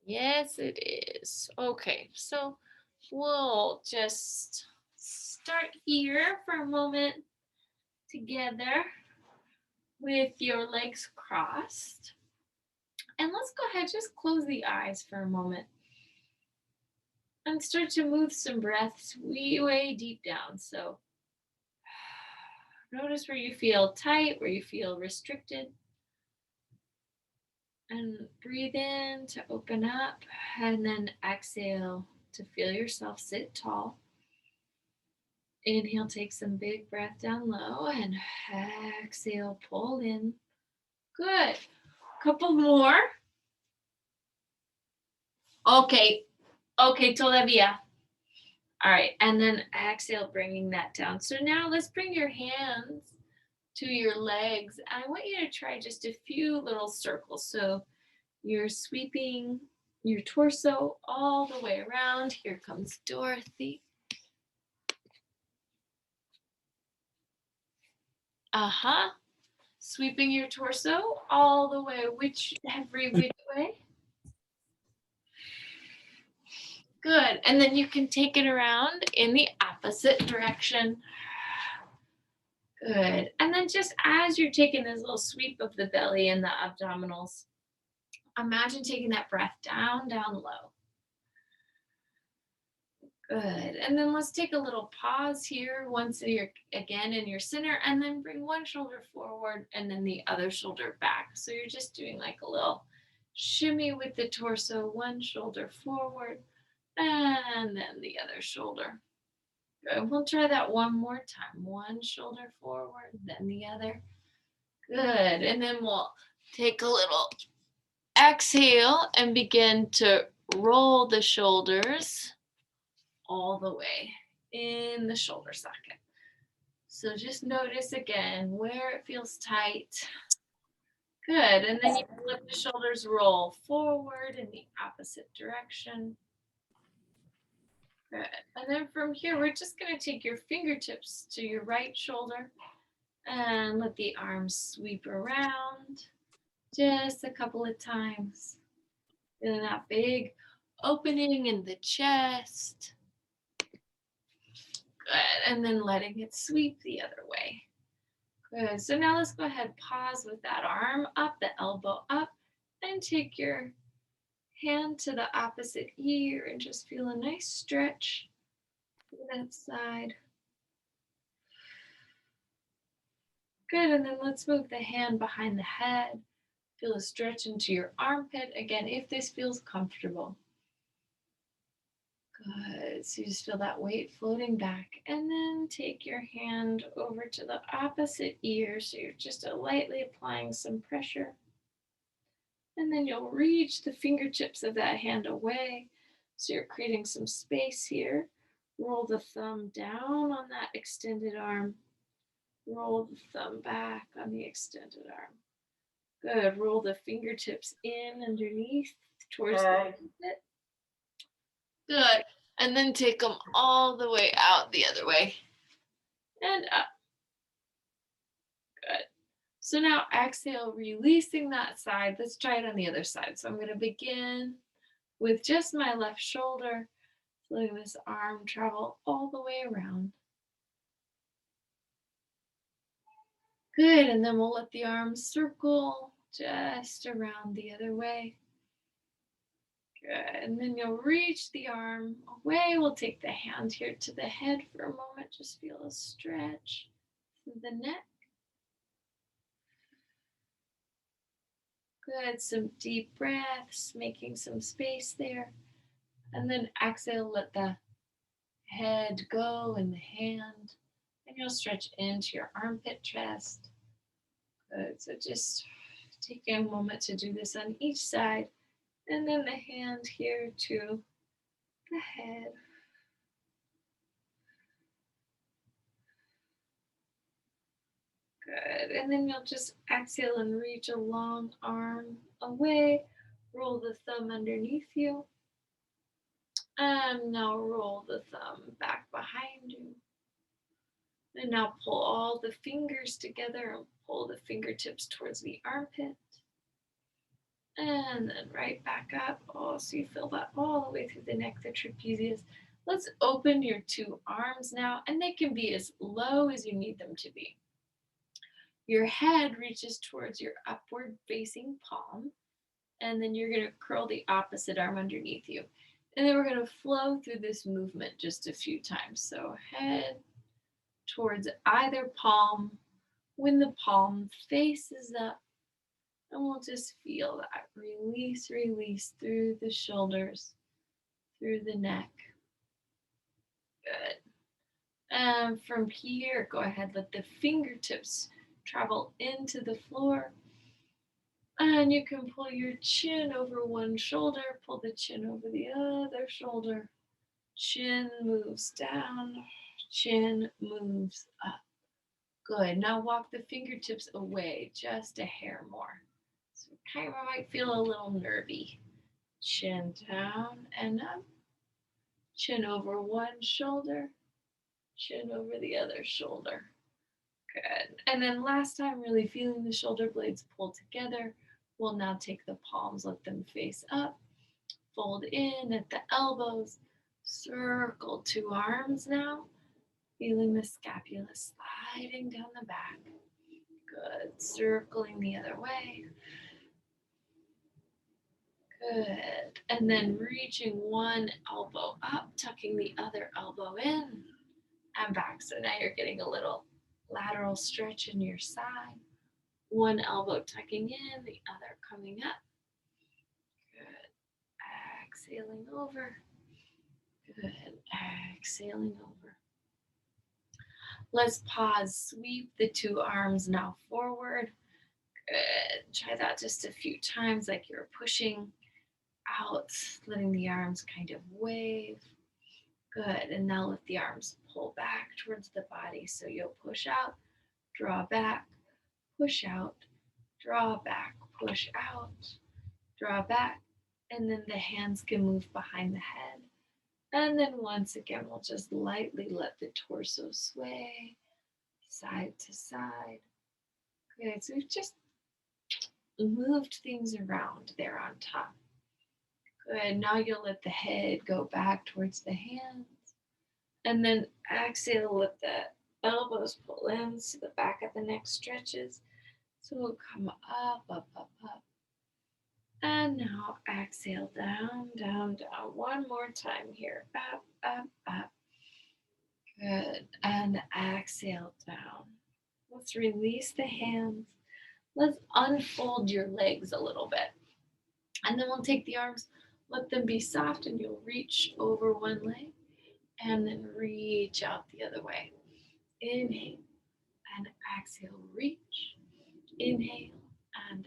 Yes, it is. Okay, so we'll just start here for a moment together with your legs crossed. And let's go ahead, just close the eyes for a moment and start to move some breaths way deep down. So notice where you feel tight, where you feel restricted. And breathe in to open up, and then exhale to feel yourself sit tall. Inhale, take some big breath down low, and exhale, pull in. Good. Couple more. Okay. Okay, todavía. All right, and then exhale, bringing that down. So now let's bring your hands to your legs. I want you to try just a few little circles. So you're sweeping your torso all the way around. Here comes Dorothy. Uh-huh. Sweeping your torso all the way, every which way. Good. And then you can take it around in the opposite direction. Good. And then just as you're taking this little sweep of the belly and the abdominals, imagine taking that breath down low. Good. And then let's take a little pause here once you're again in your center, and then bring one shoulder forward and then the other shoulder back. So you're just doing like a little shimmy with the torso, one shoulder forward and then the other shoulder. Good. We'll try that one more time. One shoulder forward, then the other. Good. And then we'll take a little exhale and begin to roll the shoulders all the way in the shoulder socket. So just notice again where it feels tight. Good. And then you can let the shoulders roll forward in the opposite direction. Good. And then from here, we're just going to take your fingertips to your right shoulder and let the arms sweep around just a couple of times. Feeling that big opening in the chest. Good. And then letting it sweep the other way. Good. So now let's go ahead, pause with that arm up, the elbow up, and take your hand to the opposite ear and just feel a nice stretch to that side. Good. And then let's move the hand behind the head. Feel a stretch into your armpit. Again, if this feels comfortable. Good. So you just feel that weight floating back. And then take your hand over to the opposite ear. So you're just lightly applying some pressure. And then you'll reach the fingertips of that hand away. So you're creating some space here. Roll the thumb down on that extended arm. Roll the thumb back on the extended arm. Good. Roll the fingertips in underneath towards the armpit. Good. And then take them all the way out the other way. And up. Good. So now exhale, releasing that side. Let's try it on the other side. So I'm going to begin with just my left shoulder, letting this arm travel all the way around. Good. And then we'll let the arm circle just around the other way. Good. And then you'll reach the arm away. We'll take the hand here to the head for a moment. Just feel a stretch through the neck. Good. Some deep breaths, making some space there. And then exhale, let the head go and the hand. And you'll stretch into your armpit chest. Good. So just taking a moment to do this on each side. And then the hand here to the head. Good. And then you'll just exhale and reach a long arm away. Roll the thumb underneath you. And now roll the thumb back behind you. And now pull all the fingers together and pull the fingertips towards the armpit. And then right back up. Oh, so you feel that all the way through the neck, the trapezius. Let's open your two arms now, and they can be as low as you need them to be. Your head reaches towards your upward facing palm, and then you're going to curl the opposite arm underneath you. And then we're going to flow through this movement just a few times. So head towards either palm. When the palm faces up, and we'll just feel that release, release through the shoulders, through the neck. Good. And from here, go ahead, let the fingertips travel into the floor. And you can pull your chin over one shoulder, pull the chin over the other shoulder. Chin moves down, chin moves up. Good. Now walk the fingertips away just a hair more. So kind of might feel a little nervy. Chin down and up. Chin over one shoulder, chin over the other shoulder. Good. And then last time, really feeling the shoulder blades pull together. We'll now take the palms, let them face up, fold in at the elbows, circle two arms now, feeling the scapula sliding down the back. Good. Circling the other way. Good. And then reaching one elbow up, tucking the other elbow in and back. So now you're getting a little lateral stretch in your side. One elbow tucking in, the other coming up. Good. Exhaling over. Good. Exhaling over. Let's pause. Sweep the two arms now forward. Good. Try that just a few times, like you're pushing out, letting the arms kind of wave. Good. And now let the arms pull back towards the body. So you'll push out, draw back, push out, draw back, push out, draw back, and then the hands can move behind the head. And then once again, we'll just lightly let the torso sway side to side. Good. So we've just moved things around there on top. Good. Now you'll let the head go back towards the hands. And then exhale, let the elbows pull in so the back of the neck stretches. So we'll come up, up, up, up. And now exhale, down, down, down. One more time here. Up, up, up. Good. And exhale down. Let's release the hands. Let's unfold your legs a little bit. And then we'll take the arms, let them be soft, and you'll reach over one leg and then reach out the other way. Inhale and exhale, reach. Inhale and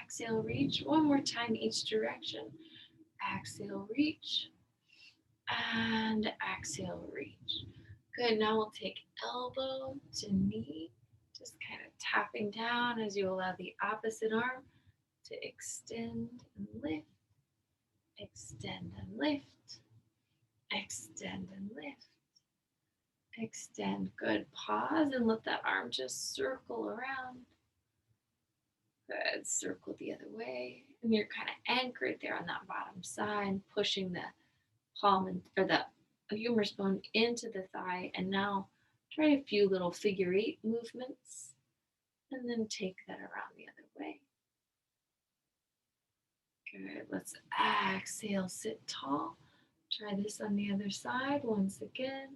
exhale, reach. One more time each direction. Exhale, reach. And exhale, reach. Good. Now we'll take elbow to knee, just kind of tapping down as you allow the opposite arm to extend and lift, extend and lift, extend and lift, extend. Good. Pause and let that arm just circle around. Good. Circle the other way. And you're kind of anchored there on that bottom side, pushing the palm or the humerus bone into the thigh. And now try a few little figure eight movements and then take that around the other way. Good. Let's exhale, sit tall. Try this on the other side once again.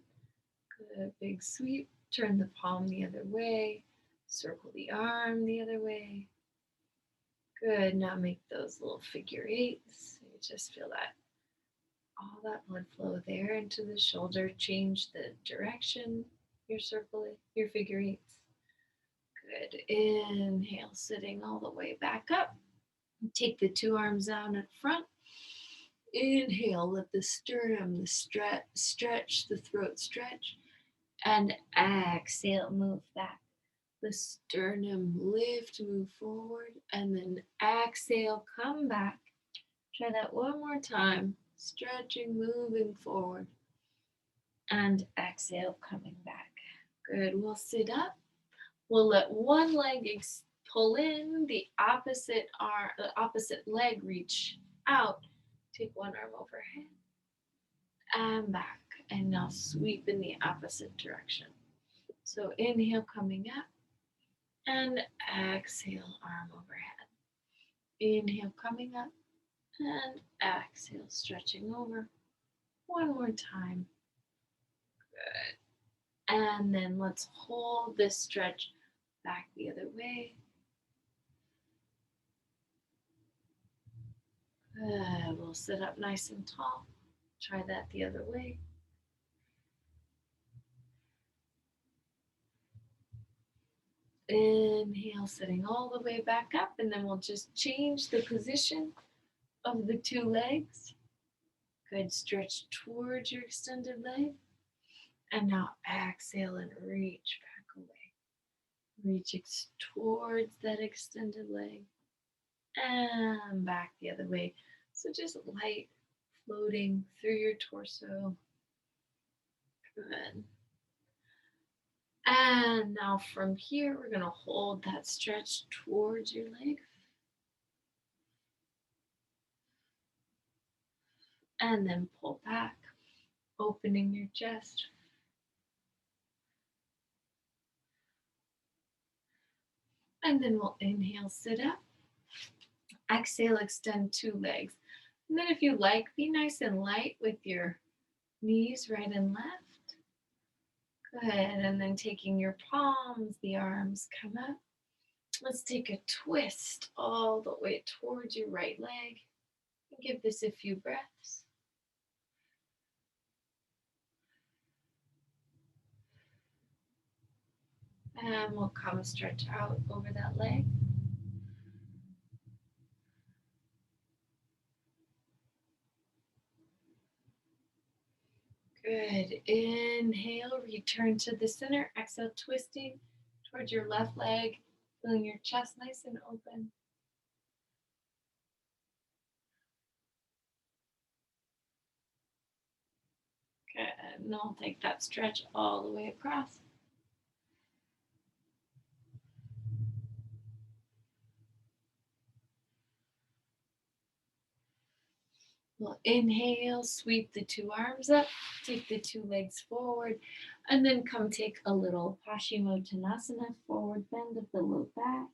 Good. Big sweep. Turn the palm the other way. Circle the arm the other way. Good. Now make those little figure eights. You just feel that all that blood flow there into the shoulder. Change the direction you're circling, your figure eights. Good. Inhale, sitting all the way back up. Take the two arms down in front. Inhale, let the sternum, the stretch, the throat stretch. And exhale, move back. The sternum lift, move forward. And then exhale, come back. Try that one more time. Stretching, moving forward. And exhale, coming back. Good. We'll sit up. We'll let one leg pull in the opposite arm, the opposite leg, reach out. Take one arm overhead and back. And now sweep in the opposite direction. So inhale, coming up, and exhale, arm overhead. Inhale, coming up, and exhale, stretching over. One more time. Good. And then let's hold this stretch back the other way. Good. We'll sit up nice and tall. Try that the other way. Inhale, sitting all the way back up, and then we'll just change the position of the two legs. Good. Stretch towards your extended leg. And now exhale and reach back away. Reach towards that extended leg and back the other way. So just light floating through your torso. Good. And now from here, we're going to hold that stretch towards your leg. And then pull back, opening your chest. And then we'll inhale, sit up. Exhale, extend two legs. And then if you like, be nice and light with your knees right and left. Good. And then taking your palms, the arms come up. Let's take a twist all the way towards your right leg. Give this a few breaths. And we'll come stretch out over that leg. Good. Inhale, return to the center. Exhale, twisting towards your left leg, feeling your chest nice and open. Good. And I'll take that stretch all the way across. We'll inhale, sweep the two arms up, take the two legs forward, and then come take a little Paschimottanasana, forward bend of the low back.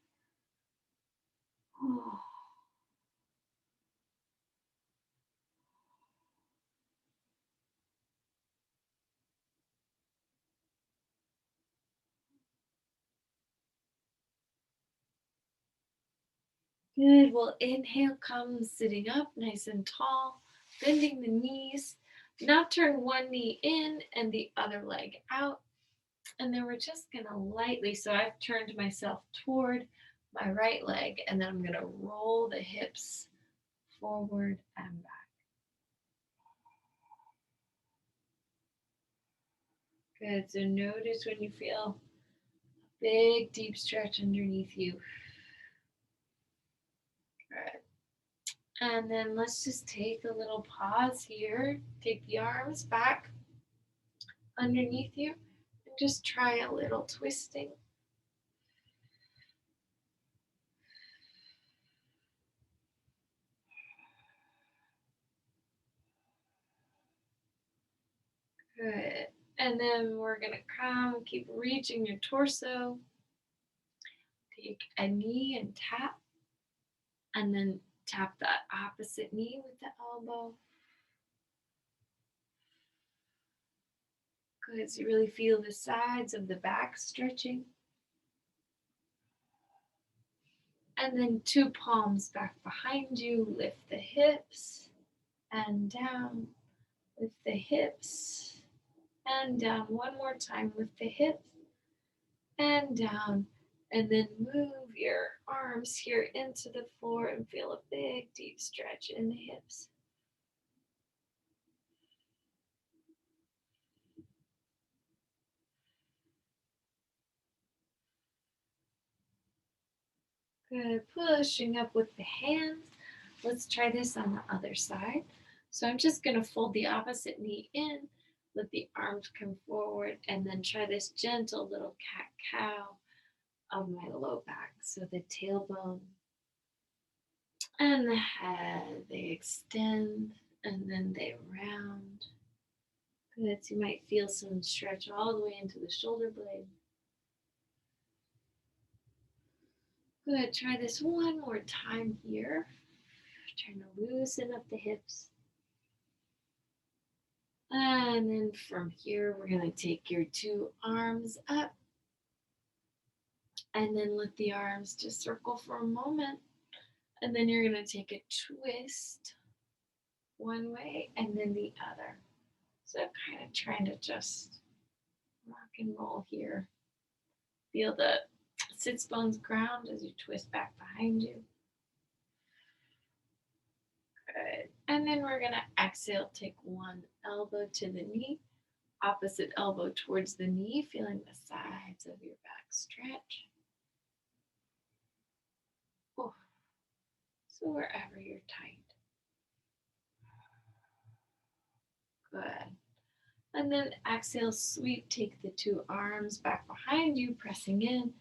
Good. We'll inhale, come sitting up nice and tall, bending the knees. Now turn one knee in and the other leg out. And then we're just going to lightly, so I've turned myself toward my right leg, and then I'm going to roll the hips forward and back. Good. So notice when you feel a big, deep stretch underneath you. Good. And then let's just take a little pause here. Take the arms back underneath you and just try a little twisting. Good. And then we're going to come, keep reaching your torso. Take a knee and tap. And then tap that opposite knee with the elbow. Good. So you really feel the sides of the back stretching. And then two palms back behind you. Lift the hips and down. Lift the hips and down. One more time. Lift the hips and down. And then move your arms here into the floor and feel a big, deep stretch in the hips. Good. Pushing up with the hands. Let's try this on the other side. So I'm just going to fold the opposite knee in, let the arms come forward, and then try this gentle little cat-cow. of my low back. So the tailbone and the head, they extend and then they round. Good. So you might feel some stretch all the way into the shoulder blade. Good. Try this one more time here. Trying to loosen up the hips. And then from here, we're going to take your two arms up and then let the arms just circle for a moment. And then you're going to take a twist one way and then the other. So kind of trying to just rock and roll here. Feel the sits bones ground as you twist back behind you. Good. And then we're going to exhale, take one elbow to the knee, opposite elbow towards the knee, feeling the sides of your back stretch. Oh, so wherever you're tight. Good. And then exhale, sweep, take the two arms back behind you, pressing in.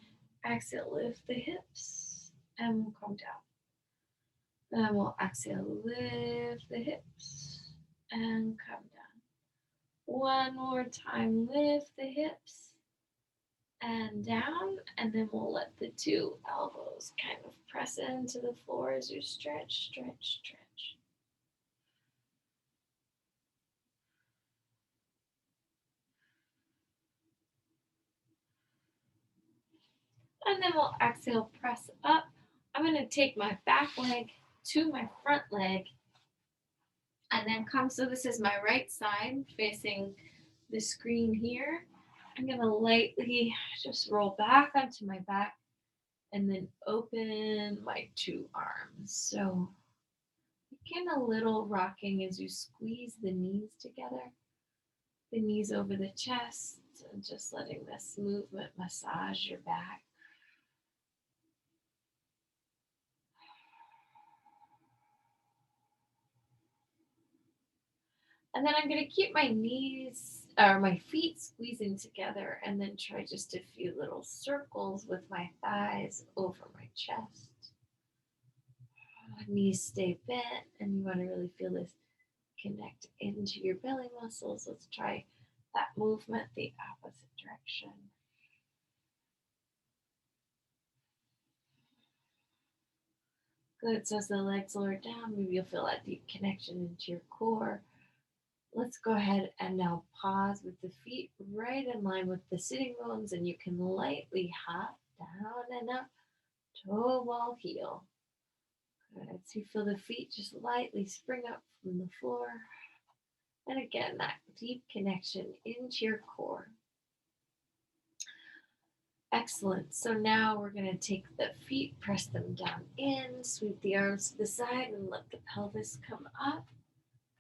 Exhale, lift the hips, and we'll come down. Then we'll exhale, lift the hips, and come down. One more time, lift the hips, and down, and then we'll let the two elbows kind of press into the floor as you stretch, stretch, stretch. And then we'll exhale, press up. I'm going to take my back leg to my front leg and then come. So this is my right side facing the screen here. I'm going to lightly just roll back onto my back and then open my two arms. So begin a little rocking as you squeeze the knees together, the knees over the chest, and just letting this movement massage your back. And then I'm going to keep my knees or my feet squeezing together and then try just a few little circles with my thighs over my chest. Knees stay bent and you want to really feel this connect into your belly muscles. Let's try that movement the opposite direction. Good. So as the legs lower down, maybe you'll feel that deep connection into your core. Let's go ahead and now pause with the feet right in line with the sitting bones, and you can lightly hop down and up, toe wall heel. Good. So you feel the feet just lightly spring up from the floor. And again, that deep connection into your core. Excellent. So now we're going to take the feet, press them down in, sweep the arms to the side, and let the pelvis come up.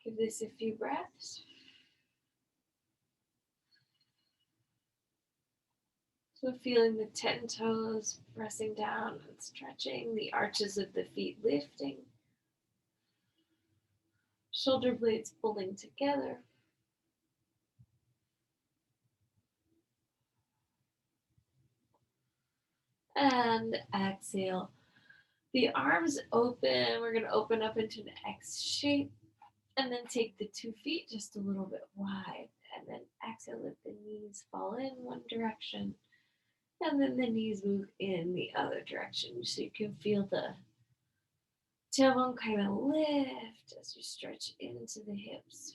Give this a few breaths. So feeling the 10 toes pressing down and stretching, the arches of the feet lifting, shoulder blades pulling together. And exhale. The arms open. We're going to open up into an X shape and then take the 2 feet just a little bit wide. And then exhale, let the knees fall in one direction. And then the knees move in the other direction. So you can feel the tailbone kind of lift as you stretch into the hips.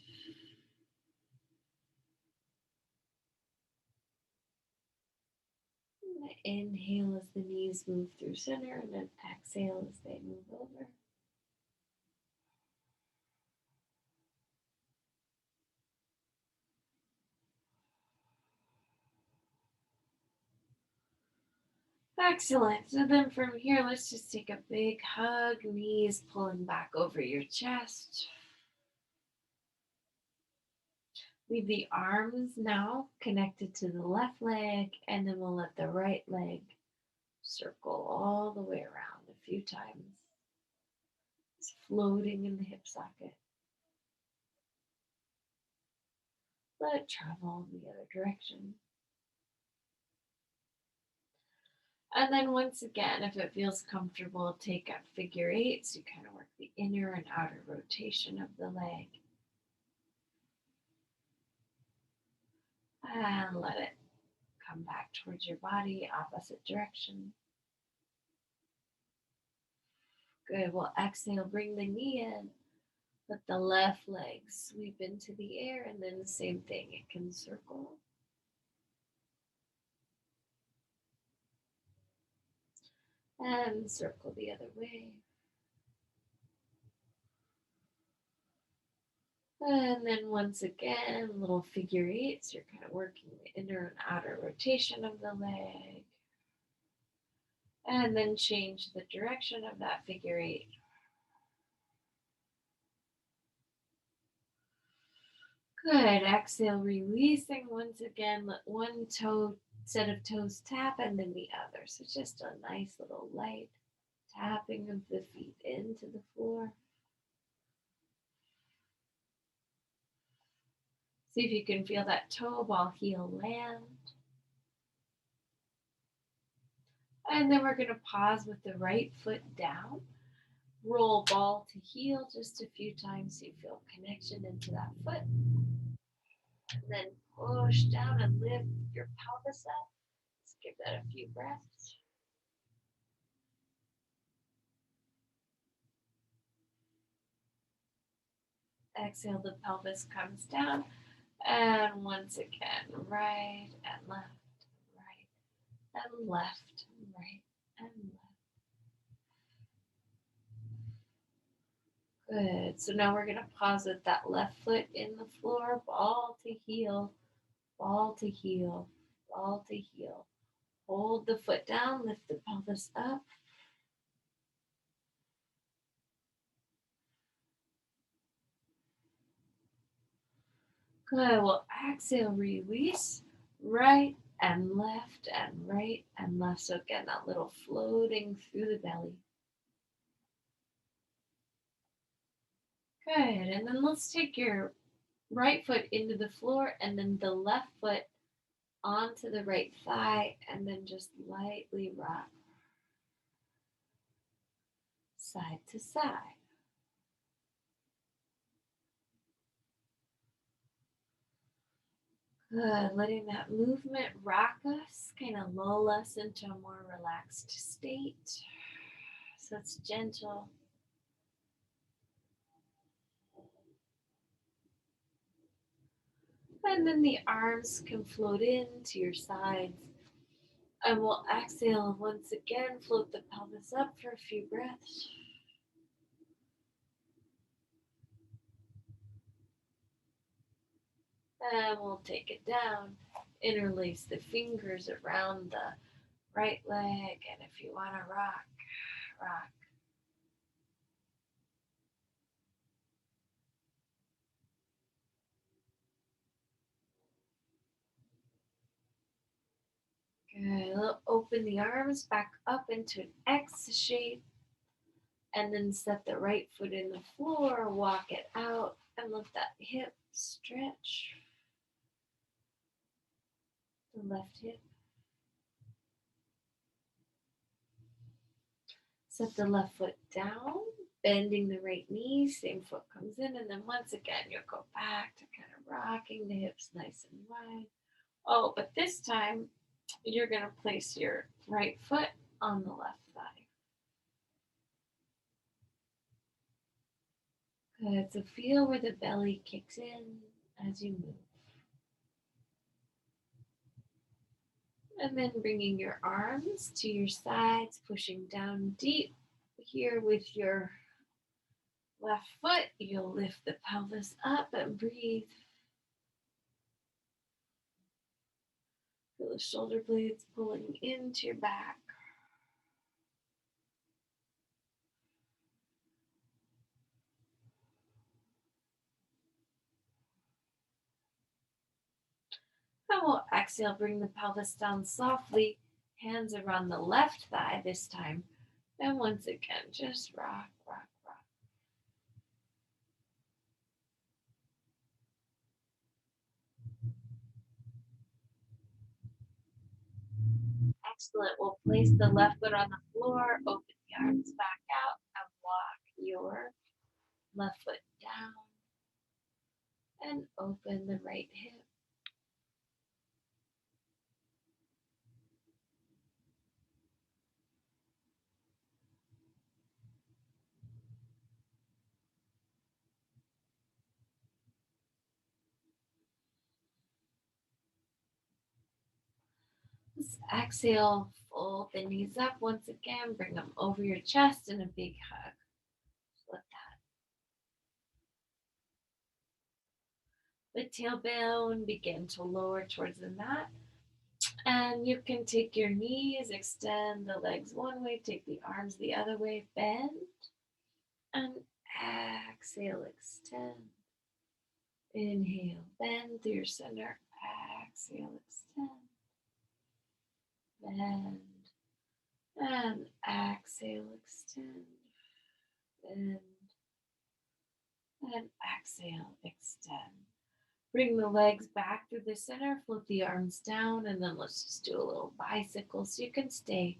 Inhale as the knees move through center, and then exhale as they move over. Excellent. So then from here, let's just take a big hug, knees pulling back over your chest. Leave the arms now connected to the left leg, and then we'll let the right leg circle all the way around a few times. It's floating in the hip socket. Let it travel in the other direction. And then once again, if it feels comfortable, take a figure eight. So you kind of work the inner and outer rotation of the leg. And let it come back towards your body, opposite direction. Good. We'll exhale, bring the knee in. Let the left leg sweep into the air, and then the same thing. It can circle. And circle the other way. And then once again, little figure eights. You're kind of working the inner and outer rotation of the leg. And then change the direction of that figure eight. Good. Exhale, releasing once again. Let one toe set of toes tap and then the other. So just a nice little light tapping of the feet into the floor. See if you can feel that toe ball heel land. And then we're going to pause with the right foot down. Roll ball to heel just a few times so you feel connection into that foot. And then push down and lift your pelvis up. Let's give that a few breaths. Exhale, the pelvis comes down. And once again, right and left, right and left, right and left. Good. So now we're going to pause with that left foot in the floor, ball to heel, ball to heel, ball to heel. Hold the foot down, lift the pelvis up. Good. We'll exhale, release, right and left and right and left. So again, that little floating through the belly. Good. And then let's take your right foot into the floor and then the left foot onto the right thigh and then just lightly rock side to side. Good. Letting that movement rock us, kind of lull us into a more relaxed state. So it's gentle. And then the arms can float in to your sides. And we'll exhale once again, float the pelvis up for a few breaths. And we'll take it down. Interlace the fingers around the right leg. And if you want to rock, rock. Good. Open the arms back up into an X shape. And then set the right foot in the floor, walk it out, and let that hip stretch. The left hip. Set the left foot down, bending the right knee, same foot comes in, and then once again, you'll go back to kind of rocking the hips nice and wide. Oh, but this time, you're going to place your right foot on the left thigh. Good. So feel where the belly kicks in as you move. And then bringing your arms to your sides, pushing down deep here with your left foot. You'll lift the pelvis up and breathe. Feel the shoulder blades pulling into your back. And we'll exhale, bring the pelvis down softly. Hands around the left thigh this time. And once again, just rock, rock, rock. Excellent. We'll place the left foot on the floor, open the arms back out, and walk your left foot down and open the right hip. Let's exhale, fold the knees up once again, bring them over your chest in a big hug. Let the tailbone begin to lower towards the mat. And you can take your knees, extend the legs one way, take the arms the other way, bend, and exhale, extend. Inhale, bend through your center, exhale, extend, bend, and exhale, extend, bend, and exhale, extend. Bring the legs back through the center, flip the arms down, and then let's just do a little bicycle so you can stay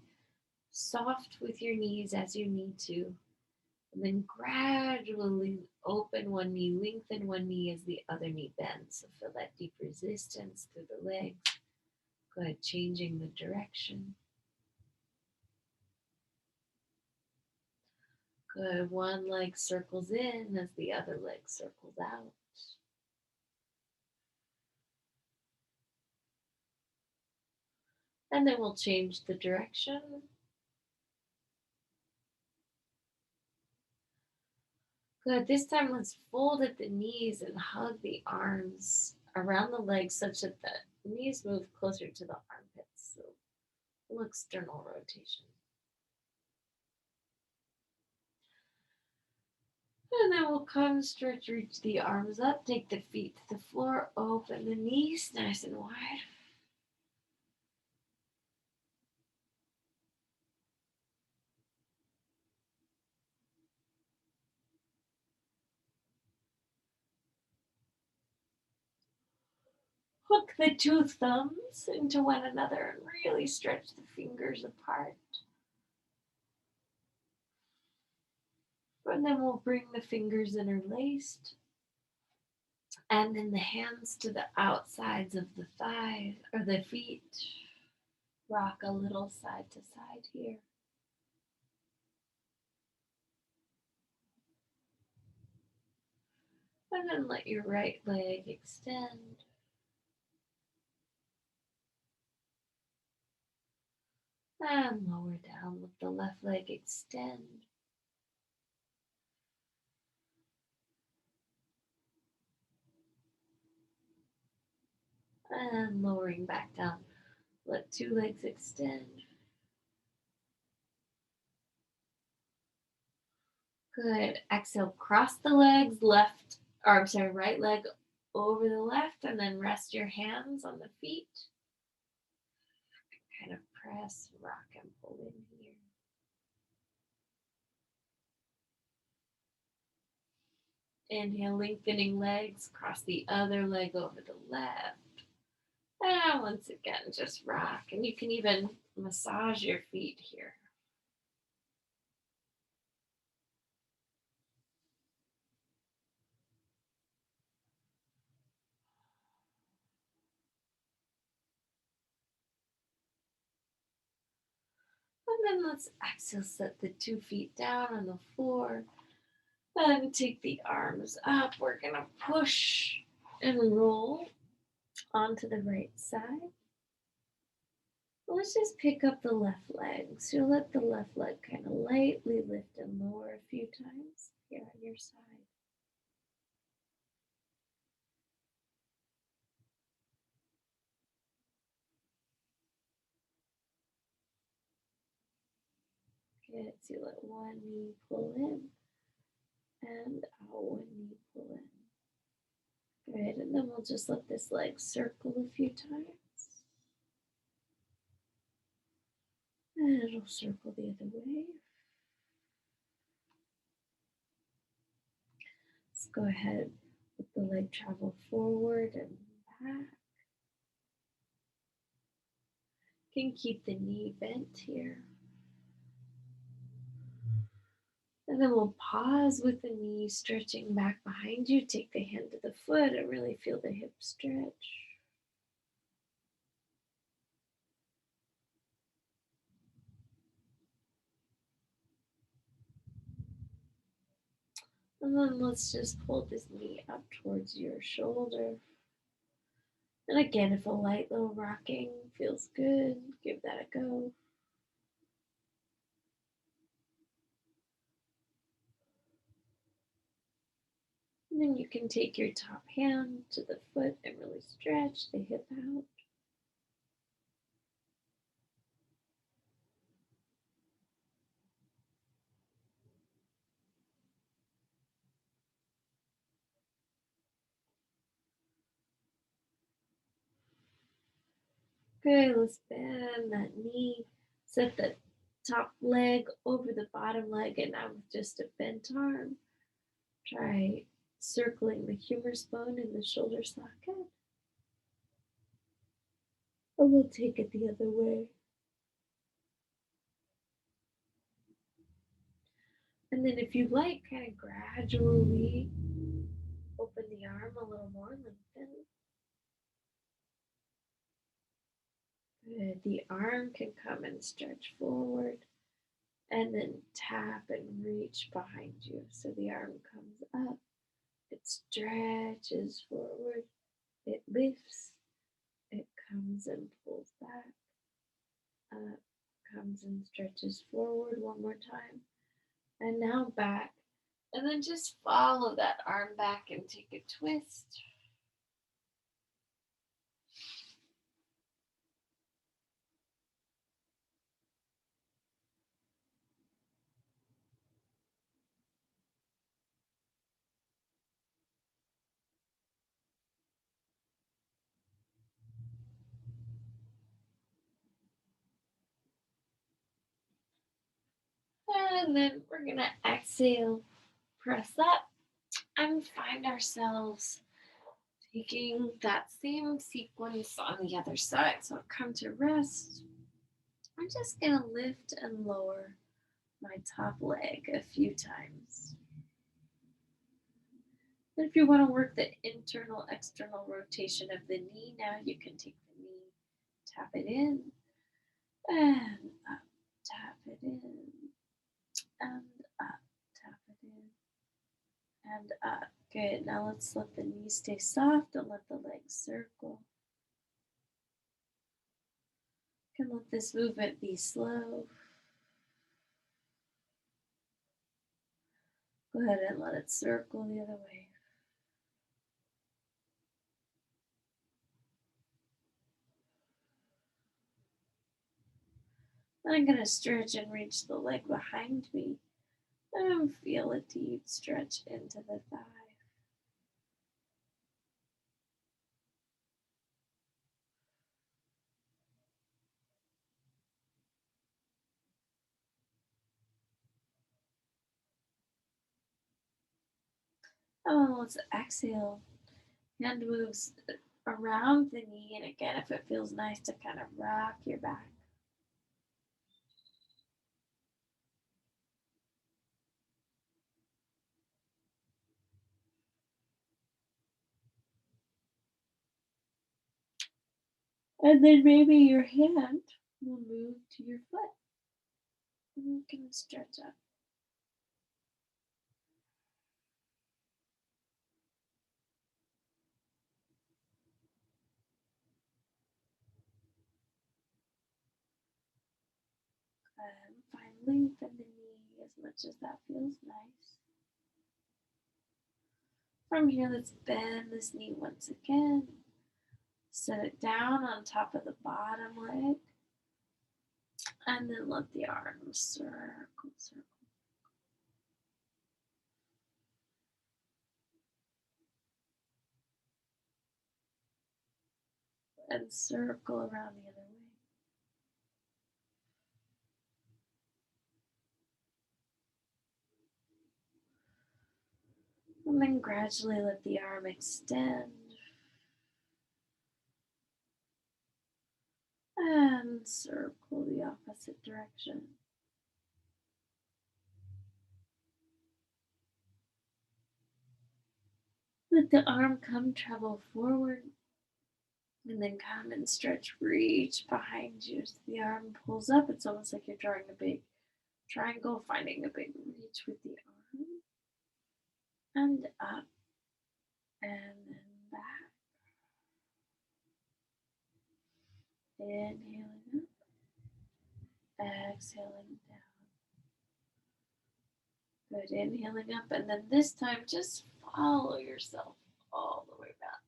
soft with your knees as you need to. And then gradually open one knee, lengthen one knee as the other knee bends. So feel that deep resistance through the legs. Good, changing the direction. Good, one leg circles in as the other leg circles out. And then we'll change the direction. Good, this time let's fold at the knees and hug the arms around the legs such that the knees move closer to the armpits. So a little external rotation. And then we'll come, stretch, reach the arms up, take the feet to the floor, open the knees nice and wide. Hook the two thumbs into one another and really stretch the fingers apart. And then we'll bring the fingers interlaced. And then the hands to the outsides of the thighs or the feet. Rock a little side to side here. And then let your right leg extend. And lower down, let the left leg extend. And lowering back down, let two legs extend. Good. Exhale, cross the legs, right leg over the left, and then rest your hands on the feet. Kind of press, rock, and pull in here. Inhale, lengthening legs, cross the other leg over the left. And once again, just rock. And you can even massage your feet here. And then let's exhale, set the 2 feet down on the floor. And take the arms up. We're going to push and roll onto the right side. Let's just pick up the left leg. So you'll let the left leg kind of lightly lift and lower a few times here on your side. Good. So you let one knee pull in and out, one knee pull in. Good. And then we'll just let this leg circle a few times. And it'll circle the other way. Let's go ahead, let the leg travel forward and back. Can keep the knee bent here. And then we'll pause with the knee stretching back behind you. Take the hand to the foot and really feel the hip stretch. And then let's just pull this knee up towards your shoulder. And again, if a light little rocking feels good, give that a go. And then you can take your top hand to the foot and really stretch the hip out. Good, let's bend that knee. Set the top leg over the bottom leg, and now with just a bent arm, try circling the humerus bone in the shoulder socket. And we'll take it the other way. And then if you like, kind of gradually open the arm a little more, lengthen. Good. The arm can come and stretch forward and then tap and reach behind you. So the arm comes up, it stretches forward, it lifts, it comes and pulls back, up, comes and stretches forward one more time, and now back. And then just follow that arm back and take a twist. And then we're going to exhale, press up, and find ourselves taking that same sequence on the other side. So come to rest. I'm just going to lift and lower my top leg a few times. And if you want to work the internal external rotation of the knee, now you can take the knee, tap it in, and up, tap it in, and up, tap it in, and up. Good. Now let's let the knee stay soft and let the legs circle. You can let this movement be slow. Go ahead and let it circle the other way. Then I'm going to stretch and reach the leg behind me and feel a deep stretch into the thigh. Oh, let's exhale. Hand moves around the knee, and again, if it feels nice to kind of rock your back. And then maybe your hand will move to your foot. And you can stretch up. Find length in the knee as much as that feels nice. From here, let's bend this knee once again. Set it down on top of the bottom leg. And then let the arms circle, circle. And circle around the other way. And then gradually let the arm extend. And circle the opposite direction. Let the arm come travel forward and then come and stretch, reach behind you. So the arm pulls up. It's almost like you're drawing a big triangle, finding a big reach with the arm. And up and then back. Inhaling up, exhaling down. Good. Inhaling up, and then this time just follow yourself all the way back.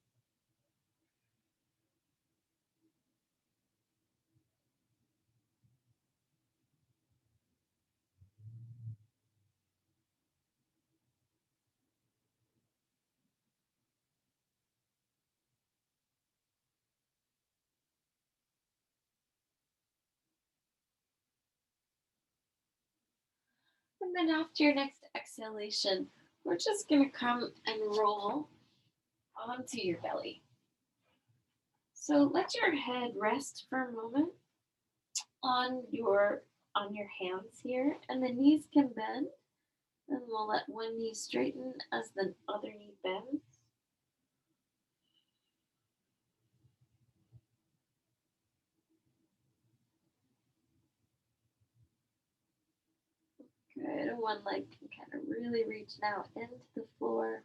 And then after your next exhalation, we're just going to come and roll onto your belly. So let your head rest for a moment on your hands here, and the knees can bend, and we'll let one knee straighten as the other knee bends. Good. And one leg can kind of really reach now into the floor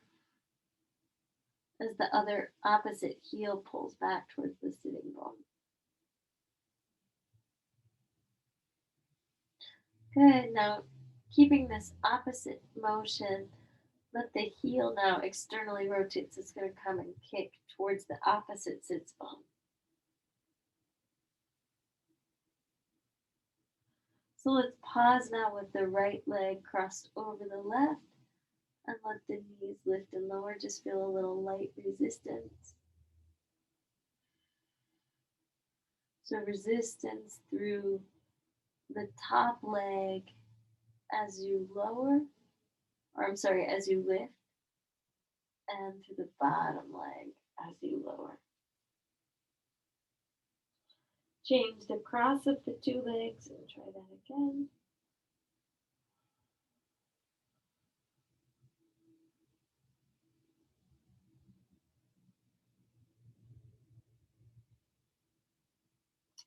as the other opposite heel pulls back towards the sitting bone. Good. Now, keeping this opposite motion, let the heel now externally rotate. So it's going to come and kick towards the opposite sits bone. So let's pause now with the right leg crossed over the left and let the knees lift and lower. Just feel a little light resistance. So resistance through the top leg as you lower, or I'm sorry, as you lift, and through the bottom leg as you lower. Change the cross of the two legs and try that again.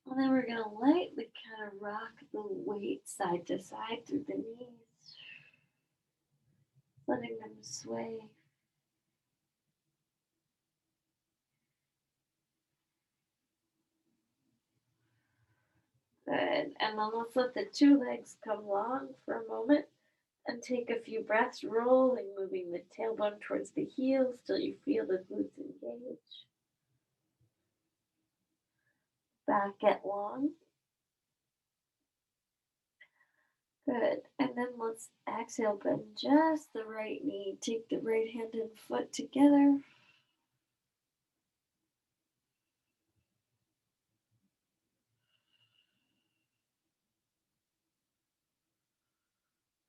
And then we're going to lightly kind of rock the weight side to side through the knees, letting them sway. Good. And then let's let the two legs come long for a moment and take a few breaths, rolling, moving the tailbone towards the heels till you feel the glutes engage. Back get long. Good. And then let's exhale, bend just the right knee. Take the right hand and foot together.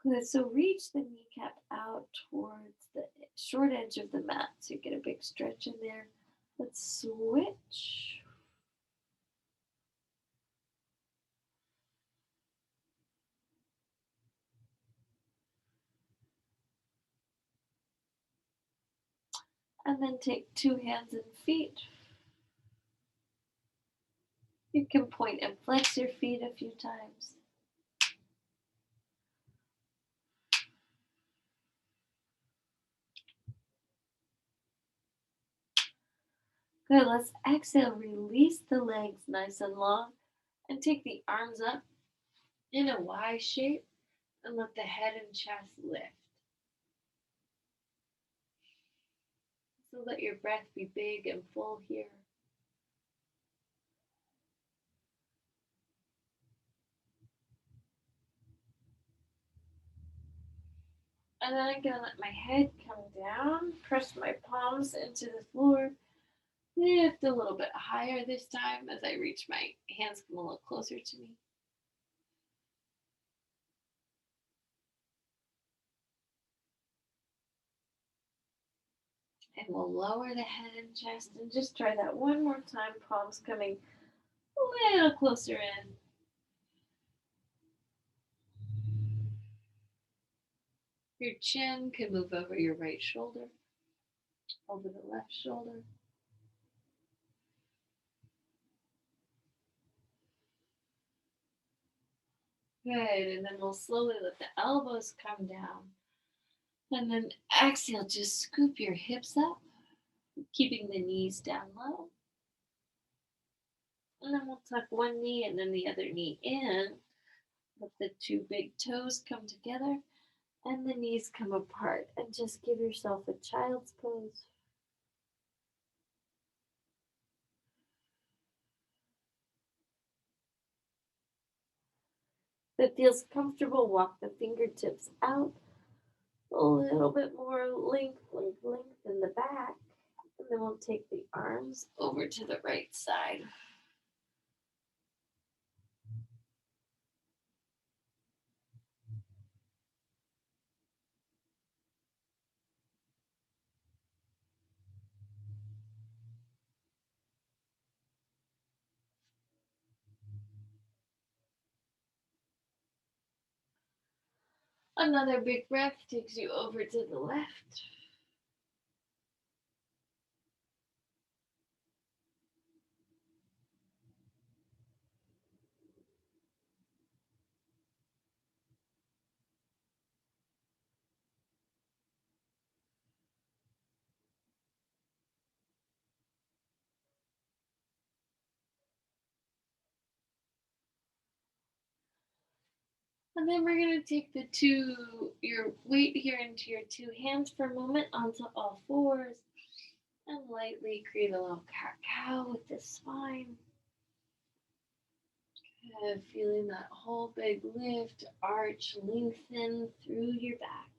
Good. So reach the kneecap out towards the short edge of the mat so you get a big stretch in there. Let's switch. And then take two hands and feet. You can point and flex your feet a few times. Good. Let's exhale. Release the legs nice and long and take the arms up in a Y shape and let the head and chest lift. So let your breath be big and full here. And then I'm going to let my head come down, press my palms into the floor, lift a little bit higher this time as I reach my hands come a little closer to me. And we'll lower the head and chest and just try that one more time. Palms coming a little closer in. Your chin can move over your right shoulder, over the left shoulder. Good. And then we'll slowly let the elbows come down. And then exhale, just scoop your hips up, keeping the knees down low. And then we'll tuck one knee and then the other knee in. Let the two big toes come together and the knees come apart. And just give yourself a child's pose. If it feels comfortable, walk the fingertips out. A little bit more length in the back. And then we'll take the arms over to the right side. Another big breath takes you over to the left. And then we're going to take your weight here into your two hands for a moment onto all fours and lightly create a little cat cow with the spine. Good. Feeling that whole big lift, arch, lengthen through your back.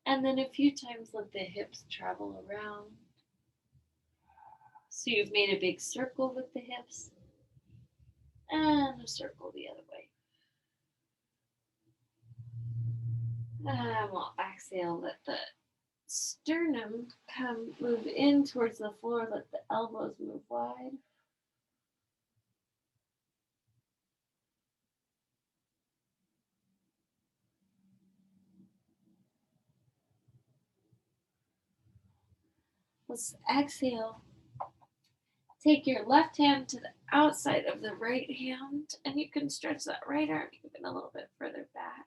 And then a few times let the hips travel around. So you've made a big circle with the hips and a circle the other way. And we'll exhale, let the sternum move in towards the floor, let the elbows move wide. Let's exhale. Take your left hand to the outside of the right hand, and you can stretch that right arm even a little bit further back.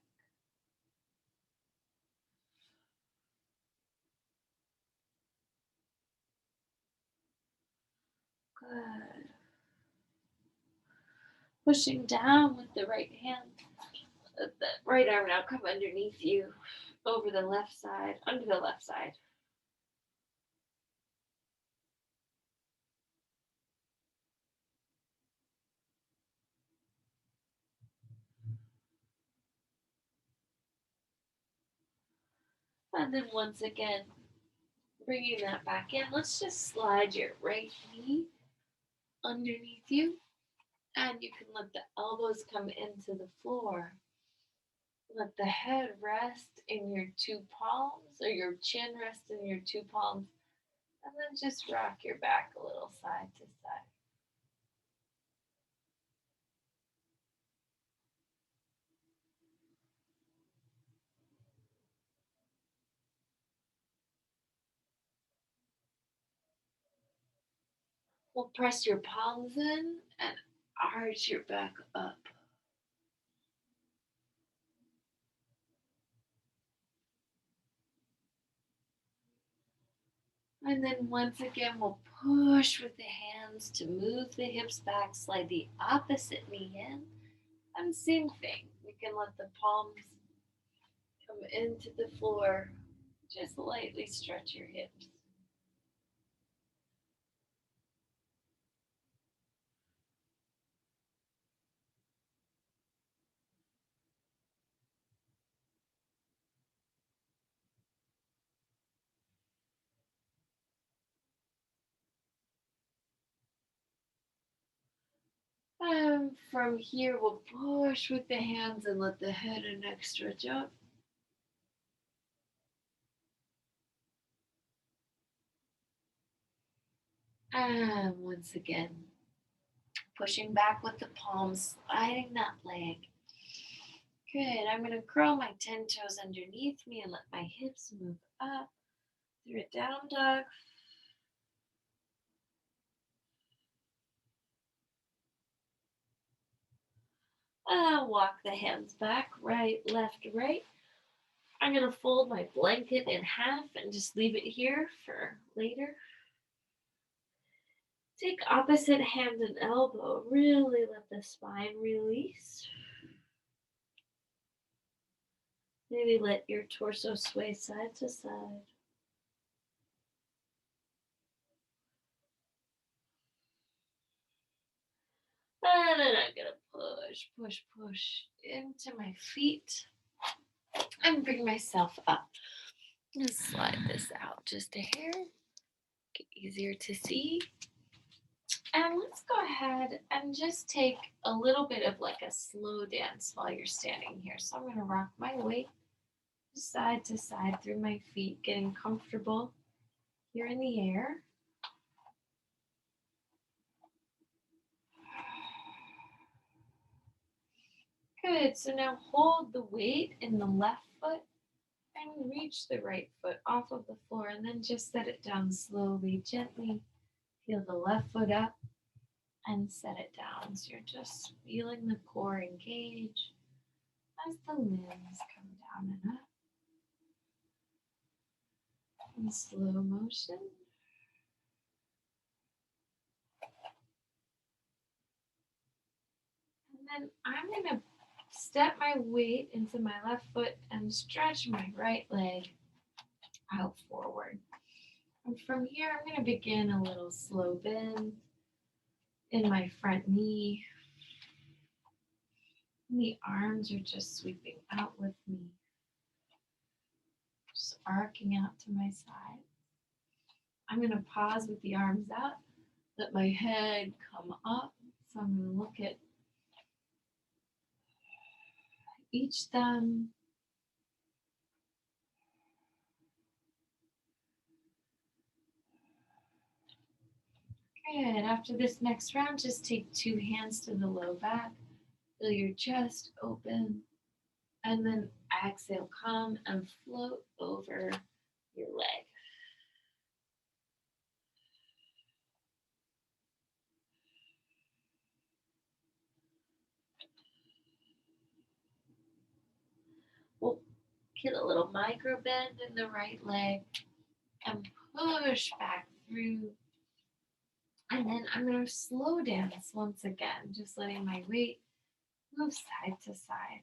Good. Pushing down with the right hand. Let the right arm now come underneath you, over the left side, under the left side. And then once again, bringing that back in, let's just slide your right knee underneath you. And you can let the elbows come into the floor. Let the head rest in your two palms, or your chin rest in your two palms. And then just rock your back a little side to side. We'll press your palms in and arch your back up. And then once again, we'll push with the hands to move the hips back, slide the opposite knee in. And same thing, we can let the palms come into the floor. Just lightly stretch your hips. And from here, we'll push with the hands and let the head and neck stretch up. And once again, pushing back with the palms, sliding that leg. Good. I'm going to curl my 10 toes underneath me and let my hips move up through a down dog. Walk the hands back, right, left, right. I'm going to fold my blanket in half and just leave it here for later. Take opposite hand and elbow. Really let the spine release. Maybe let your torso sway side to side. And then I'm going to push, push, push into my feet and bring myself up. And slide this out just a hair. Get easier to see. And let's go ahead and just take a little bit of like a slow dance while you're standing here. So I'm going to rock my weight side to side through my feet, getting comfortable here in the air. Good. So now hold the weight in the left foot and reach the right foot off of the floor, and then just set it down slowly, gently. Feel the left foot up and set it down. So you're just feeling the core engage as the limbs come down and up in slow motion. And then I'm going to step my weight into my left foot and stretch my right leg out forward. And from here, I'm going to begin a little slow bend in my front knee. And the arms are just sweeping out with me, just arcing out to my side. I'm going to pause with the arms out, let my head come up. So I'm going to look at each thumb. Good. After this next round, just take two hands to the low back. Feel your chest open. And then exhale, come and float over your leg. We'll get a little micro bend in the right leg and push back through. And then I'm going to slow dance once again, just letting my weight move side to side.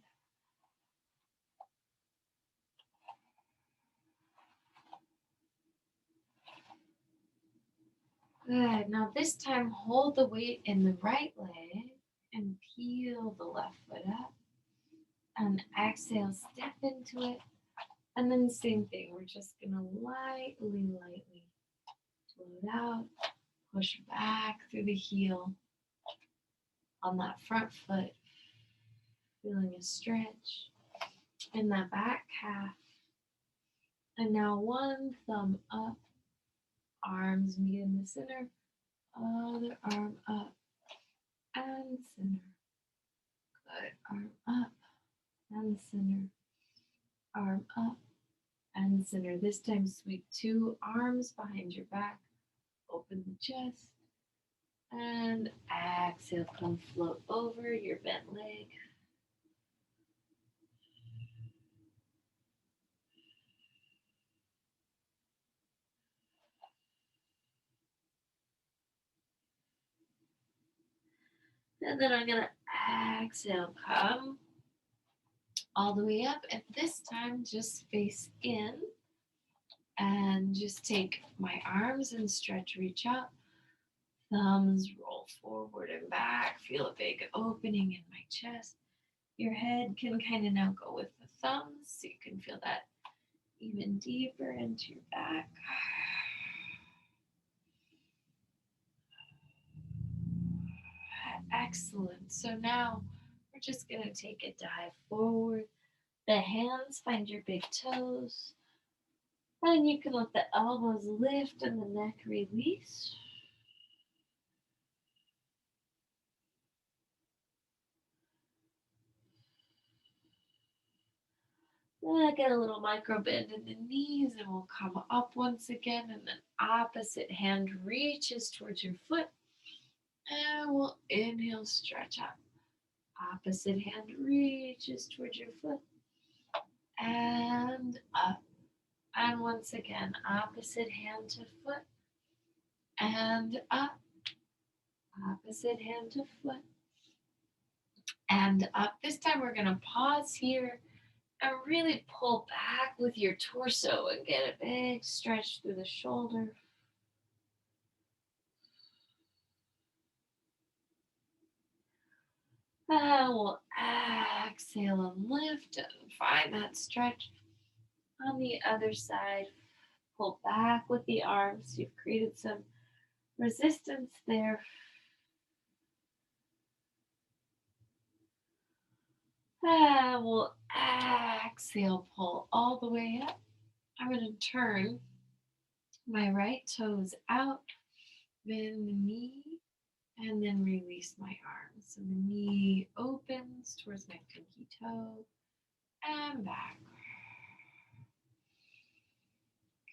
Good. Now this time, hold the weight in the right leg and peel the left foot up. And exhale, step into it. And then same thing, we're just going to lightly float out, push back through the heel on that front foot, feeling a stretch in that back calf. And now one thumb up, arms meet in the center, other arm up and center. Good, arm up and center, arm up and center. This time sweep two arms behind your back, open the chest, and exhale, come float over your bent leg. And then I'm going to exhale, come all the way up. And this time, just face in and just take my arms and stretch, reach up. Thumbs roll forward and back. Feel a big opening in my chest. Your head can kind of now go with the thumbs, so you can feel that even deeper into your back. Excellent. So now we're just going to take a dive forward. The hands find your big toes. And you can let the elbows lift and the neck release. Get a little micro bend in the knees, and we'll come up once again, and then opposite hand reaches towards your foot, and we'll inhale, stretch up. Opposite hand reaches towards your foot, and up. And once again, opposite hand to foot, and up. Opposite hand to foot, and up. This time we're going to pause here and really pull back with your torso and get a big stretch through the shoulder. We'll exhale and lift and find that stretch. On the other side, pull back with the arms. You've created some resistance there. We'll exhale, pull all the way up. I'm going to turn my right toes out, bend the knee, and then release my arms. So the knee opens towards my pinky toe and back.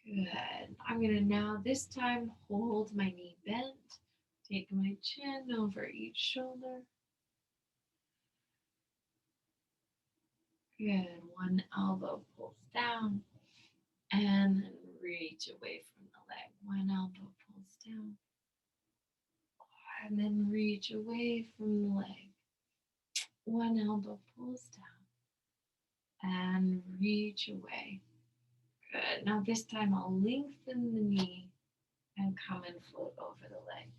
Good. I'm going to now this time hold my knee bent, take my chin over each shoulder. Good. One elbow pulls down and then reach away from the leg. One elbow pulls down and then reach away from the leg. One elbow pulls down and reach away. Good. Now this time I'll lengthen the knee and come and float over the leg.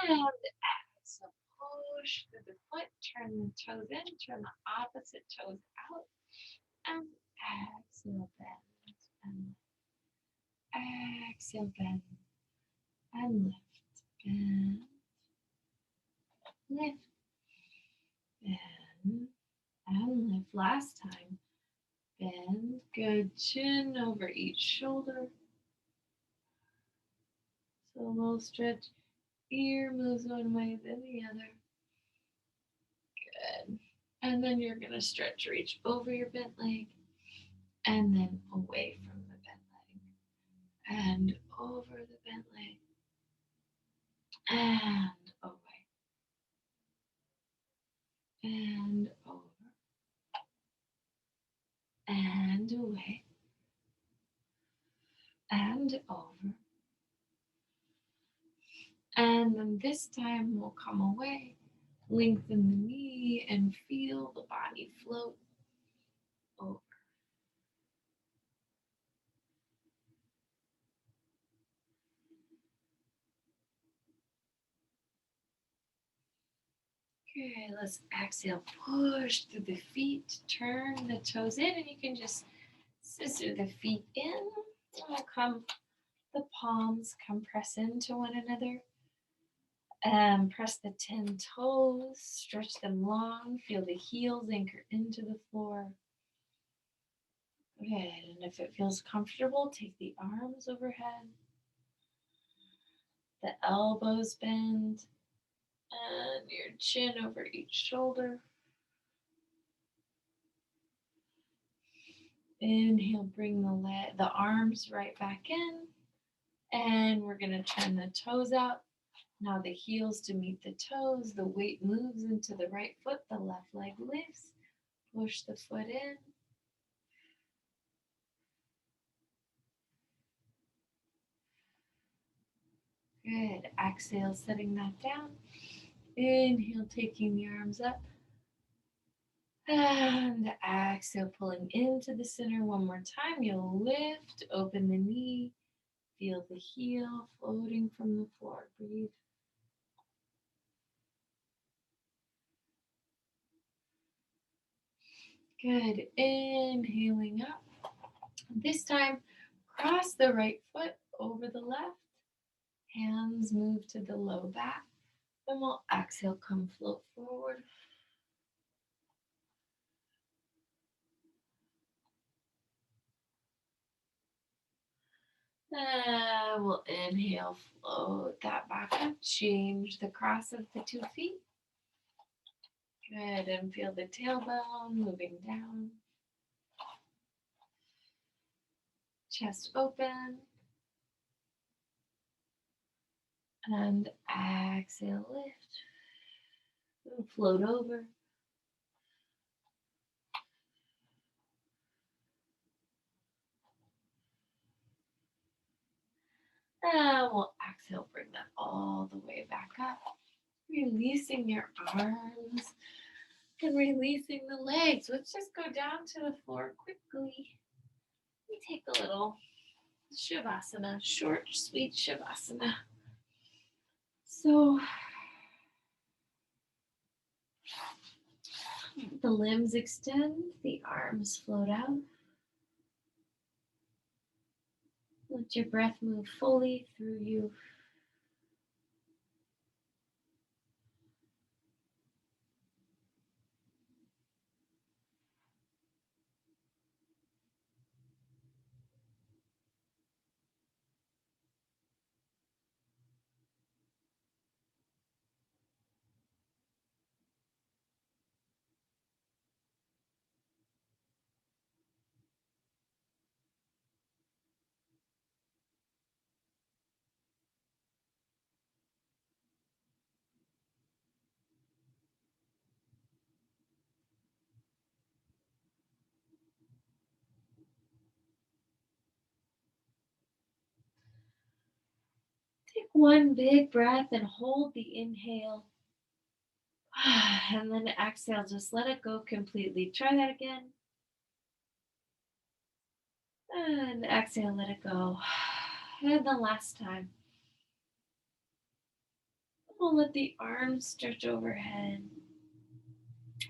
And so push through the foot, turn the toes in, turn the opposite toes out, and exhale, bend, and exhale, bend, and lift, bend, lift, bend, and lift. Last time, bend, good, chin over each shoulder. So a little stretch, ear moves one way, then the other. Good. And then you're going to stretch, reach over your bent leg, and then away from the bent leg, and over the bent leg, and away, and over, and away, and over. And then this time we'll come away, lengthen the knee, and feel the body float over. Okay, let's exhale, push through the feet, turn the toes in, and you can just scissor the feet in. And we'll come, the palms come press into one another. And press the 10 toes, stretch them long, feel the heels anchor into the floor. Good, and if it feels comfortable, take the arms overhead, the elbows bend, and your chin over each shoulder. Inhale, bring the arms right back in, and we're going to turn the toes out. Now the heels to meet the toes, the weight moves into the right foot, the left leg lifts, push the foot in. Good. Exhale, setting that down. Inhale, taking the arms up. And exhale, pulling into the center one more time. You'll lift, open the knee, feel the heel floating from the floor. Breathe. Good. Inhaling up. This time, cross the right foot over the left. Hands move to the low back. Then we'll exhale, come float forward. We'll inhale, float that back up, change the cross of the 2 feet. Good, and feel the tailbone moving down, chest open, and exhale, lift, and float over. And we'll exhale, bring that all the way back up, releasing your arms and releasing the legs. Let's just go down to the floor quickly. We take a little Shavasana, short, sweet Shavasana. So the limbs extend, the arms float out. Let your breath move fully through you. Take one big breath and hold the inhale. And then exhale, just let it go completely. Try that again. And exhale, let it go. And the last time. We'll let the arms stretch overhead.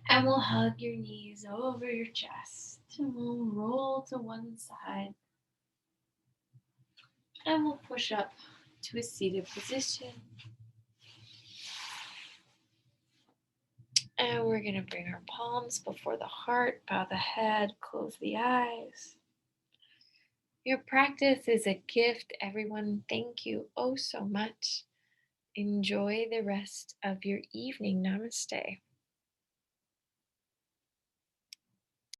And we'll hug your knees over your chest. And we'll roll to one side. And we'll push up to a seated position. And we're going to bring our palms before the heart, bow the head, close the eyes. Your practice is a gift, everyone. Thank you oh so much. Enjoy the rest of your evening. Namaste.